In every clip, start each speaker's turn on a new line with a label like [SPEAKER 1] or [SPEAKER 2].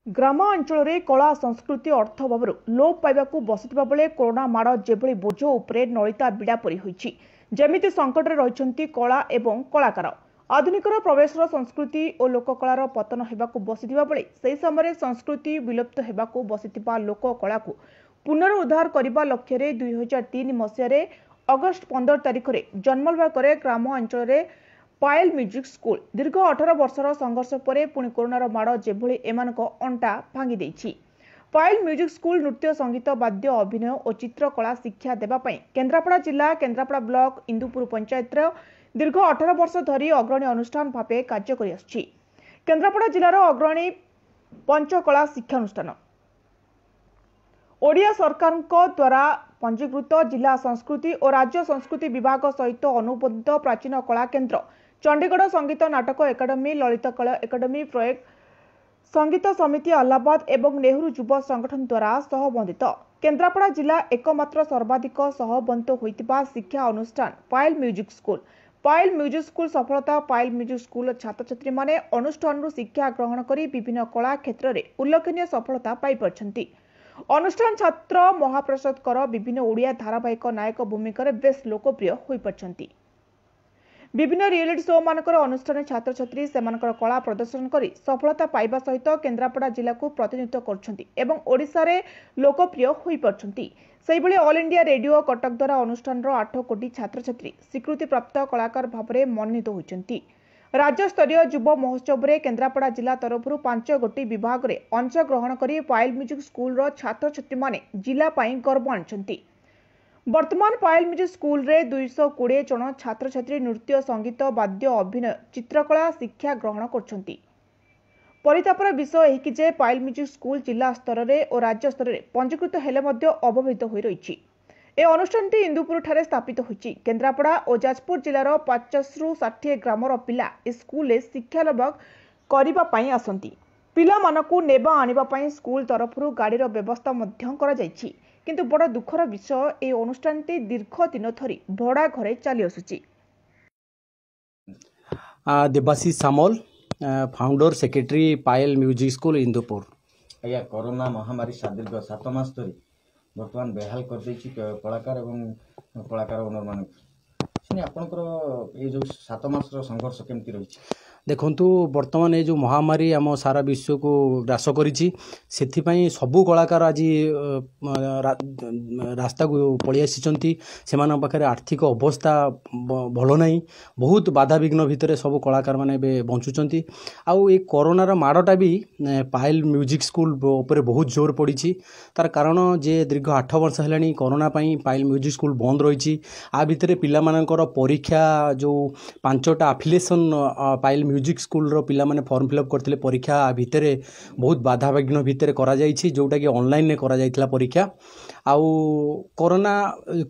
[SPEAKER 1] ग्रामांचल में कला संस्कृति अर्थ भाव लोप पाइबाकू बसिथिबा बेले कोरोना माड़ जेभली बोझ उपरे नलिता बिड़ा परी होईछि। जेमिति संकट रे रहिछन्ति कला एवं कलाकार। आधुनिकर प्रवेशर संस्कृति और लोककलार पतन हेबाकू बसिथिबा बेले सेही समय संस्कृति विलुप्त हेबाकू बसिथिबा लोककला को पुनरुद्धार करबा लक्ष्य रे 2003 मसिया अगस्ट 15 तारिख रे जन्मलबाकरे ग्रामांचल रे पायल म्यूजिक स्कूल दीर्घ 18 वर्षर संघर्ष पर पुणी कोरोनार माड़ जेभली एमानक अंटा भांगी देछि। पायल म्यूजिक स्कूल नृत्य संगीत वाद्य अभिनय और चित्रकला शिक्षा देवाई केन्द्रापड़ा जिला केन्द्रापड़ा ब्लॉक इंदुपुर पंचायत दीर्घ 18 वर्ष धरी अग्रणी अनुष्ठान भाव कार्य कर आसुछि। केन्द्रापड़ा जिलार अग्रणी पंचकला शिक्षानुष्ठान ओडिया सरकार द्वारा पंजीकृत जिला संस्कृति और राज्य संस्कृति विभाग सहित अनुबंधित प्राचीन कला केन्द्र चंडीगढ़ संगीत नाटक एकाडेमी ललित कला एकाडेमी प्रयोग संगीत समिति अलाहाबाद एवं नेहरू युव संगठन द्वारा सहबंधित केन्द्रापड़ा जिला एकमात्र सर्वाधिक सहबंधित होइतिबा शिक्षा अनुष्ठान पायल म्यूजिक स्कूल। पायल म्यूजिक स्कूल सफलता पायल म्यूजिक स्कूल छात्र छात्री माने अनुष्ठान शिक्षा ग्रहण कर विभिन्न कला क्षेत्र में उल्लेखनीय सफलता पाई पारछन्ति। अनुष्ठान छात्र महाप्रसाद कर विभिन्न ओडिया धारावाहिक नायक भूमिका बेस लोकप्रिय हो पारछन्ति। विभिन्न रियलिटी शो मानकर अनुष्ठान छात्र छात्री सेमानकर कला प्रदर्शन करी सफलता पाइबा सहित केन्द्रापड़ा जिला को प्रतिनिधित्व करछन्ति एवं ओडिशा रे लोकप्रिय हो पारछन्ति। सेहिभଳି ऑल इंडिया रेडियो कटक द्वारा अनुष्ठान 8 कोटी छात्र छात्री स्वीकृति प्राप्त कलाकार भाव में मनोनीत होइछन्ति। राज्य स्तरीय युव महोत्सव में केन्द्रापड़ा जिला तरफ 5 गोटी विभाग में अंशग्रहण कर पायल म्यूजिक स्कूल छात्र छात्री माने जिला पाई गर्व आनिछन्ति। वर्तमान पायल म्यूजिक स्कूल रे 220 जन छात्र छात्री नृत्य संगीत वाद्य अभिनय चित्रकला शिक्षा ग्रहण करछन्ति। परितापर विषय एहि जे पायल म्यूजिक स्कूल जिला स्तर में और राज्य स्तर में पंजीकृत हेले मध्य अवहेलित हो रही। ए अनुष्ठान इंदुपुर ठारे स्थापित होइछि। केन्द्रापड़ा और जाजपुर जिलार 50 रु 60 ग्रामर पिला ए स्कूल शिक्षा लाभ करिबा पई आसंती। पिला मानकु नेबा आनिबा पई स्कूल तरफरु गाड़ीर व्यवस्था मध्य करा जाइछि। किंतु बड़ दुखर विषय ए अनुष्ठान दीर्घ दिन धरी भड़ा घरे चली आसुछि।
[SPEAKER 2] देवाशीष सामल फाउंडर सेक्रेटरी पायल म्यूजिक स्कूल इंदुपुर।
[SPEAKER 3] आज्ञा कोरोना महामारी दीर्घ 7 मास धरी बर्तमान बेहाल कर देछि कलाकार एवं कलाकार ओनर मान आपनकर ये जो 7 मास संघर्ष केमती रही।
[SPEAKER 2] देखंतु वर्तमान ये जो महामारी आम सारा विश्व को ग्रास करिछि सेथिपई सबु कलाकार आज रास्ता को पळि आसिचंती। सेमान पाखरे आर्थिक अवस्था भलो नाही। बहुत बाधा विघ्न भितर सब कलाकार माने बे बंचुचंती। आउ ए कोरोनार माड़टा भी पायल म्यूजिक स्कूल ऊपर बहुत जोर पड़ी। तार कारण जे दीर्घ 8 वर्ष हेलानी कोरोना पई पायल म्यूजिक स्कूल बंद रही। आ भितर पिला मानकर परीक्षा जो 5टा एफिलिएशन पायल म्यूजिक स्कूल रो पिला माने फॉर्म फिलअप करथिले परीक्षा भितर बहुत बाधा विघ्न भितर करा जाइछि जोटा कि ऑनलाइन ने करा जाइथिला परीक्षा। आउ कोरोना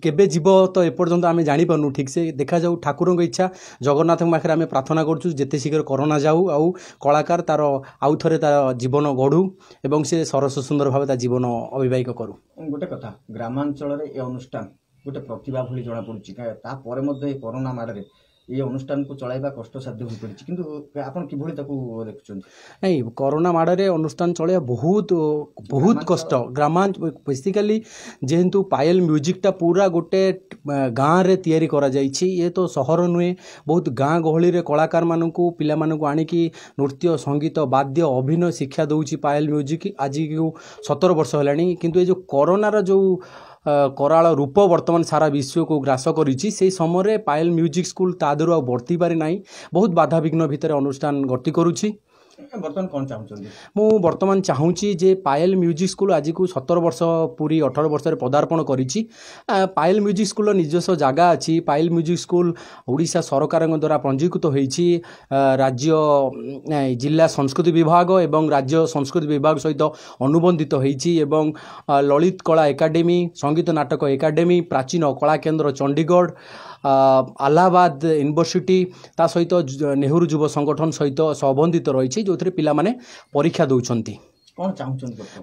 [SPEAKER 2] केबे जीव तो एपर्यंत आमे जानि पानु ठीक से देखा जाऊ। ठाकुरଙ୍କ इच्छा जगन्नाथ पाखरे आमे प्रार्थना करछु जेते शीघ्र कोरोना जाऊ आउ कलाकार तार आउ थरे तार जीवन गढु एवं से सरस सुंदर भाव ता जीवन अविवाहिक करू।
[SPEAKER 3] गोटे कथा ग्रामांचल रे ए अनुष्ठान गोटे प्रतिभा भली जणा पडुछि ता परे मध्ये कोरोना माडरे ये अनुष्ठान को चलाइबा कष्टसाध्य हो पड़ी। किंतु आपण किभली ताकू देखुछन
[SPEAKER 2] नहीं कोरोना माडरे अनुष्ठान चलाइबा बहुत कष्ट। ग्रामांच बेसिकली जेहेतु पायल म्यूजिक टा पूरा गोटे गाँव रे तैयारी करा जाइछि। ये तो सहर नुहे बहुत गाँ गहली रे कलाकार मानकू पिला मानकू आनिकी नृत्य संगीत वाद्य अभिनय शिक्षा दउछि पायल म्यूजिक आज 17 वर्ष हेलानी। किंतु ये जो कोरोनार जो कराल रूप वर्तमान सारा विश्व को ग्रास करिछि से समय पायल म्यूजिक स्कूल तादर आ बढ़ती पारि नाही। बहुत बाधा विघ्न भितर अनुष्ठान गति करुछि।
[SPEAKER 3] बर्तमान कौन चाहूँ
[SPEAKER 2] मु वर्तमान चाहूँगी जे पायल म्यूजिक स्कूल आज को 17 वर्ष पूरी 18 वर्ष पदार्पण करिछि। पायल म्यूजिक स्कूल निजस्व जगह अच्छी। पायल म्यूजिक स्कूल ओडिशा सरकार द्वारा पंजीकृत होइछि। राज्य जिला संस्कृति विभाग एवं राज्य संस्कृति विभाग सहित अनुबंधित होइछि एवं ललित कला एकाडेमी संगीत नाटक एकाडेमी प्राचीन कला केन्द्र चंडीगढ़ अलाहाबाद यूनिवर्सिटी ता सहित नेहरू युव संगठन सहित संबंधित रही जो थे पिला माने परीक्षा दौरान।
[SPEAKER 3] कौन चाहूँ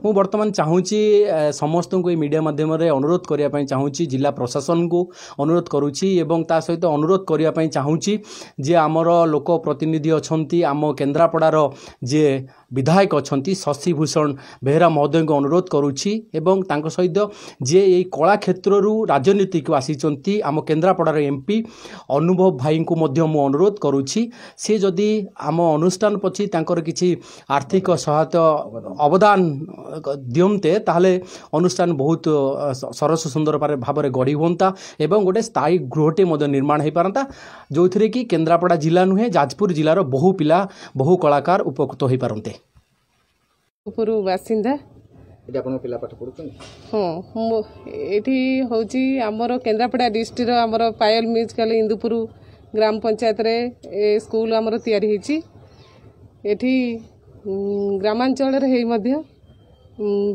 [SPEAKER 2] मु वर्तमान चाहूँगी समस्त को मीडिया माध्यम अनुरोध करने चाहूँगी जिला प्रशासन को अनुरोध करुच्ची एवं ता सहित अनुरोध करने चाहूँगी जे आमर लोक प्रतिनिधि अच्छा आम केन्द्रापड़ार जे विधायक अच्छा शशिभूषण बेहरा महोदय को अनुरोध करुच्ची एवं तांको सहित जे ये कला क्षेत्र राजनीति को आसी आम केन्द्रापड़ार एमपी अनुभव भाई को मध्य मु अनुरोध करुच्ची सी जदि आम अनुष्ठान पछी तांकर किछि आर्थिक सहायता अवदान दियंते ताहले अनुष्ठान बहुत सरस सुंदर भाव में गढ़ी हुंता एवं गोटे स्थायी गृहटे मध्य निर्माण हो पारता जो थी कि केन्द्रापड़ा जिला नुहे जाजपुर जिलार बहु पिला बहु कलाकार उपकृत हो पारते।
[SPEAKER 4] बासिंदा हाँ ये हूँ आमर केन्द्रापड़ा डिस्ट्रिक्ट आमर पायल म्यूजिकल इंदुपुर ग्राम पंचायत रे स्कूल आमर तैयारी होती एठी ग्रामांचल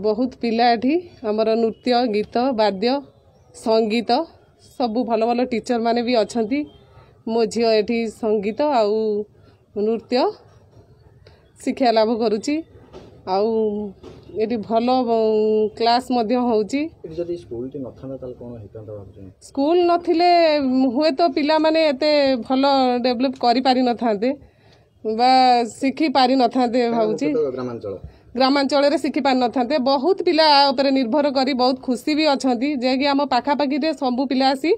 [SPEAKER 4] बहुत पिला एठी आमर नृत्य गीत वाद्य संगीत सबू भल भल टीचर माने भी अच्छी मो झी एठी संगीत आउ नृत्य शिक्षा लाभ करुच्ची आउ ये भल क्लास स्कूल नथिले हुए तो पिला माने एते भल डेवलप करि पारि नथांते बा शिखी पारि नथांते भाउची ग्रामांचल रे शिखी पारि नथांते बहुत पिला ऊपर निर्भर करी बहुत खुशी भी अछंती जे कि हम पाखा पाखी रे सब पिला आसी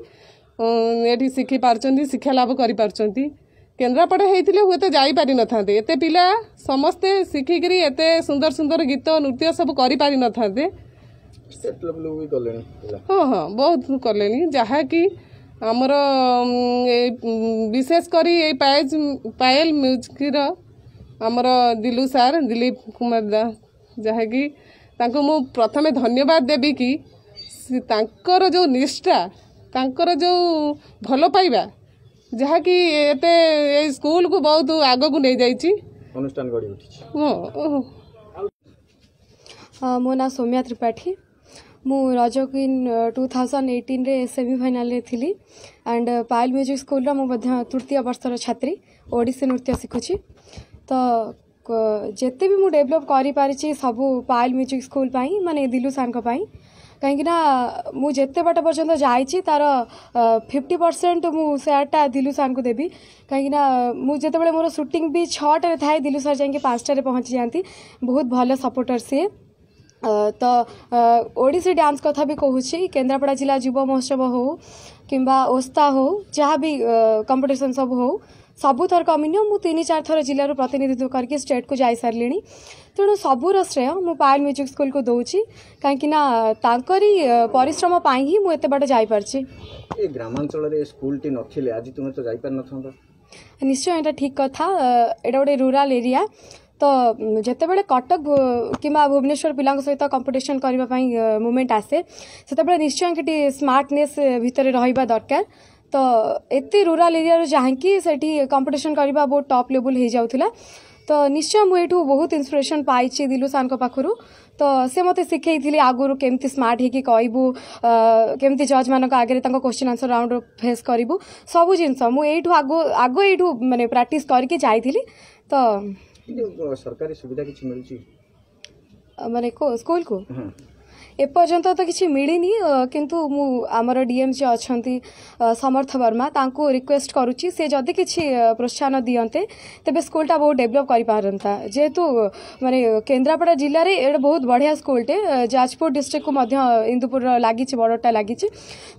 [SPEAKER 4] एठी शिखी पारचंती शिक्षा लाभ करि पारचंती केन्द्रापड़ा होते हुए तो जापारि नथांते एते पिला समस्ते शिखिकी एते सुंदर सुंदर गीत नृत्य सब करि पारि नथांते हाँ हाँ बहुत कले जहाँकि आमर विशेष करी पायल म्यूजिक आमर दिलू सार दिलीप कुमार दास जहाँकि मु प्रथमे धन्यवाद देवी कि तांकर जो निष्ठा तांकर जो भल पाइबा जहाँकि एते स्कूल को बहुत आग को नहीं जाइए
[SPEAKER 3] अनुष्ठान गढ़ी उठी
[SPEAKER 5] मो ना सौम्या त्रिपाठी मु रज क्वीन 2018 रे सेमीफाइनल रे थिली एंड पायल म्यूजिक स्कूल रो मु तृतीय वर्षर छात्री ओडिसी नृत्य शिखुची तो जेते भी मु डेवलप करि पारिछि सब पायल म्यूजिक स्कूल पाई माने दिलू सार पाई कहीं मु जेते बाट पर्यंत जाइछि तार 50% मु सेयारटा दिलू सार को देवी कहीं मु जेते मोर शूटिंग भी 6टे थाए दिलू सार जाके 5टे पहुँची जाती बहुत भल सपोर्टर सी तो ओडिसी डांस कथा भी कहूँ केन्द्रापड़ा जिला युव महोत्सव हो किंबा ओस्ता हो जहाँ भी कंपटीशन सब हो सबू थर कमिनियो मु 3-4 थर जिलूर प्रतिनिधित्व करके स्टेट को जाई सारे तेणु सबूर श्रेय मु पायल म्यूजिक स्कूल को दौची कहीं तांकरी परिश्रम पाई ही मुझे बाट जापारी
[SPEAKER 3] ग्रामांचल स्कूल टी नथिले आज तुम तो जाई पार नथंदा
[SPEAKER 5] निश्चय यहाँ ठीक कथा एटा गोटे रूराल एरिया तो जिते बड़े कटक किंबा भुवनेश्वर पिला सहित कंपटीशन करने मूवमेंट आसे से निश्चय कि स्मार्टनेस भितर रहा दरकार तो एते रूराल एरिया जहाँकि सेठी कंपटीशन करवा बहुत टॉप लेवल हो जाउथिला तो निश्चय मुझे बहुत इंस्पिरेशन पाई दिलू सार पाखु तो से मत शिखई आगुरी केमती स्मार्ट होगी कहबू केमती जज मान आगे क्वेश्चन आंसर राउंड फेस करूँ सब जिनस मुझे आग यू माने प्रैक्टिस करके जाइली तो
[SPEAKER 3] सरकारी सुविधा किछि मिलछि
[SPEAKER 5] माने को स्कूल को एपर्यंत तो किसी मिलनी किंतु मु आमर डीएम जी अच्छा समर्थ वर्मा तांको रिक्वेस्ट करुच्ची से जदि किसी प्रोत्साहन दियंते तेबे स्कूलटा बहुत डेवलप करि पारंता जेहेतु माने केन्द्रापड़ा जिले में ये बहुत बढ़िया स्कूलटे जाजपुर डिस्ट्रिक्ट को मध्य इंदुपुर लगी बड़टा लगी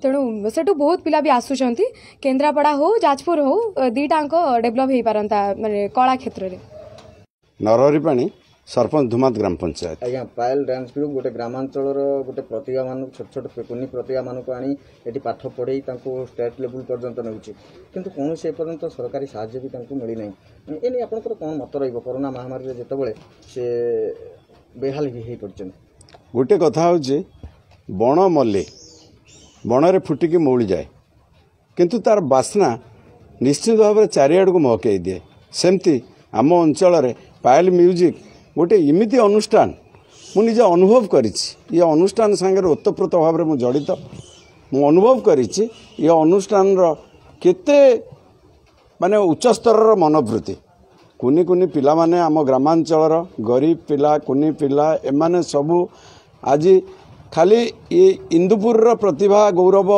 [SPEAKER 5] तेणु सेठू बहुत पिला भी आसुचंती केन्द्रापड़ा हो जाजपुर हो दीटांक डेवलप हो पारंता माने कला क्षेत्र में
[SPEAKER 6] नरहरिपाणी सरपंच धुमात ग्राम पंचायत
[SPEAKER 3] आज्ञा पायल डांस ग्रुप गोटे ग्रामांचल गोटे प्रतिभा मान छोट छोट कुनी प्रतिभा मान को आनी एटी पाठ पढ़े स्टेट लेवल पर्यंत नौचे किंतु कौन से पर्यंत सरकारी साहाय्य भी मिली ना एने आपंकर कौन मत रोना महामारी जितेबाला से बेहाल हो पड़े
[SPEAKER 6] गोटे कथा हूँ बण मल्ली बण फुटिकी मौली जाए किंतु तार बास्ना निश्चित भाव में चारिआड़ को महकई दिए सेमती आम अंचल पायल म्यूजिक गोटे इमिति अनुष्ठान मुझे अनुभव करी अनुष्ठान सांगे ओतप्रोत भाव में जड़ित मु अनुभव करी अनुष्ठान केते माने उच्च स्तर मनोवृत्ति कुनी कुनी पिला माने आम ग्रामांचल गरीब पिला कुनी पिला एमाने सबू आज खाली ये इंदुपुर प्रतिभा गौरव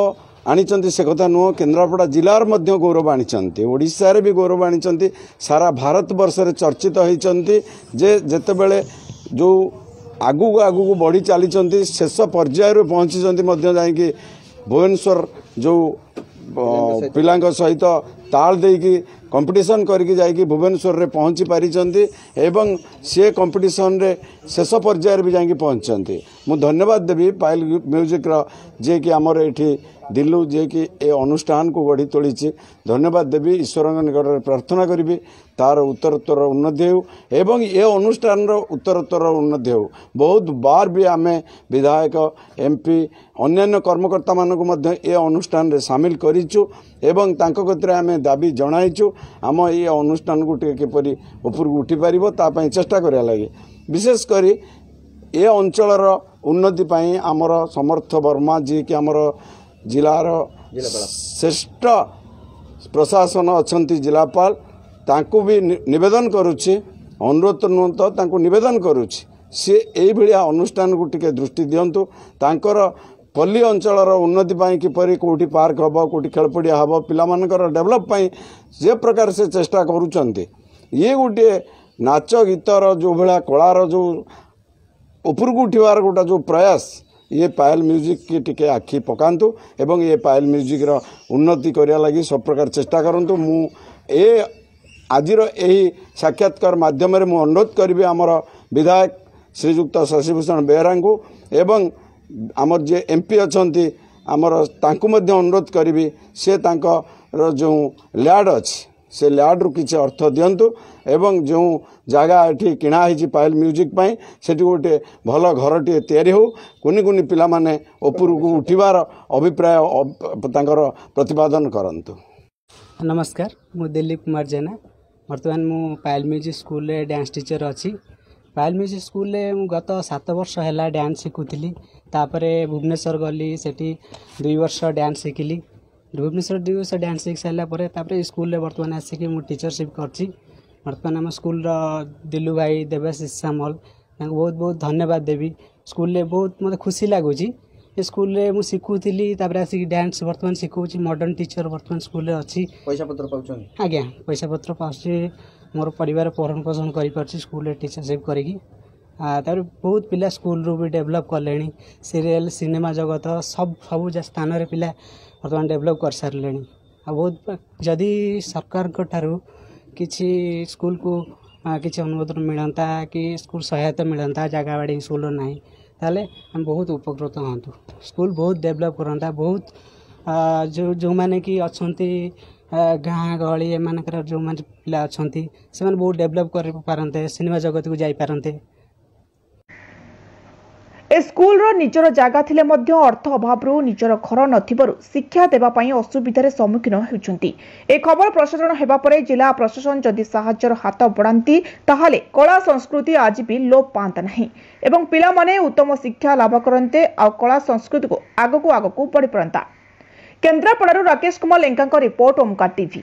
[SPEAKER 6] आनिचंती से कथा नुह केन्द्रापड़ा जिलार मध्य गौरव आनिचंती ओडिशा भी गौरव आनिचंती सारा भारत वर्ष रे चर्चित होइचंती जे जेतेबेले जो आगु आगु बढ़ी चली शेष पर्याय पहुंची जाकि भुवनेश्वर जो पिला सहित ताल देकी कंपटीशन करके जाकि भुवनेश्वर रे पहुंची पारिचंती एवं सी कंपटीशन रे शेष पर्याय भी जाकि पहुंचती मु धन्यवाद देवी पायल म्यूजिक रो जे कि आमर एठी दिल्लू जे कि ए अनुष्ठान को गढ़ी तोली धन्यवाद देवी ईश्वर निकट में प्रार्थना करी तार उत्तरोत्तर उन्नति हो एवं ये अनुष्ठान उत्तरोत्तर उन्नति हो बहुत बार भी आम विधायक एमपी अन्य कर्मकर्ता मानक ये अनुष्ठान रे सामिल करिचु एवं तांको कतरे आमे दाबी जणाइचु आम ये अनुष्ठान को किपरि ऊपर उठी पारिबो ता पई चेष्टा करिया लागि विशेष करी ये अंचलर उन्नति पई आमर समर्थ वर्मा जी कि आमर जिलार श्रेष्ठ प्रशासन अच्छी जिलापाल तांको भी निवेदन करुच्ची अनुरोध नुह तो तांको निवेदन करुच्ची सी यही अनुष्ठान को टिके दृष्टि दिंतु तांकर पल्ली अंचलर उन्नति पाई किपरि कोठी पार्क हम कोठी खेलपड़िया हम पिलामानकर डेवलप पाई जे प्रकार से चेष्टा करुचंती ये गोटे नाच गीतर जो भाया कलार जो उपरकू उठिबार गोटा जो प्रयास ये पायल म्यूजिक की टिके आखि पकांतु एवं ये पायल म्यूजिक रो उन्नति करिया लगी सब प्रकार चेष्टा करंतु मु ए आजिर यही साक्षात्कार माध्यम मु अनुरोध करी आमर विधायक श्रीजुक्त शशिभूषण बेहरा को एवं आमर जे एमपी अच्छी आमर तांकु मध्य अनुरोध करी से तांकर जो लैड अच्छी से लैड रु किसी अर्थ दिंतु एवं जो जगह ये किणाही पायल म्यूजिक पाई से गोटे भल घर टे तैयारी हो कुनि कुनि पिला माने ऊपर को उठिबार अभिप्राय तांकर प्रतिपादन करंतु।
[SPEAKER 7] नमस्कार मु दिलीप कुमार जेना वर्तमान मु पायल म्यूजिक स्कूल रे डांस टीचर अच्छी पायल म्यूजिक स्कूल रे मु गत 7 वर्ष है डांस शिखुली तापरे भुवनेश्वर गली सेठी 2 वर्ष डांस शिखिली भुवनेश्वर 2 वर्ष डांस शिख सारापर स्कूल रे वर्तमान आसिक मु टीचरशिप करची वर्तमान आम स्कूल दिल्लू भाई देवाशीष सामल बहुत बहुत धन्यवाद देवी स्कूल रे बहुत मत खुशी लगुच स्कूल रे मु शिखुली आसिक डांस वर्तमान शिखुची मॉडर्न टीचर वर्तमान स्कूल रे अच्छी
[SPEAKER 3] पैसा पत्र पाउछन
[SPEAKER 7] आज्ञा पैसा पत्र पाउछि मोर परिवार भरण पोषण करि पारछि स्कूल रे टीचरशिप करिकी तार बहुत पिला स्कूल रू भी डेवलप कले सीरियल सिनेमा जगत सब सब स्थान रे पिला वर्तमान डेवलप कर सारे बहुत जदि सरकार ठारू किसी स्कूल को किसी अनुमोदन मिलता कि स्कूल सहायता मिलता जगह बाड़ी स्कूल ना ताले हम बहुत उपकृत हाँ स्कूल बहुत डेवलप करता बहुत जो मैंने कि अच्छा गाँ गहली एम जो मैंने पिला अच्छा से बहुत डेवलप कर पारते सिनेमा जगत को जापारते
[SPEAKER 1] ए स्कूल रो निजर जागा थिले मध्य अर्थ अभाव निजर घर नथिबारु शिक्षा देबा पई असुविधार सम्मुखीन हेउचंती। ए खबर प्रसारण हेबा परे जिला प्रशासन जदि साहाय्यर हाथ बढ़ाती ताहाले कला संस्कृति आज भी लोप पांता नहीं एवं पिला माने उत्तम शिक्षा लाभ करते आ कला संस्कृति को आगकू बढ़ी पड़ता। केन्द्रापड़ारू राकेश कुमार लेंका रिपोर्ट ओमकार टीवी।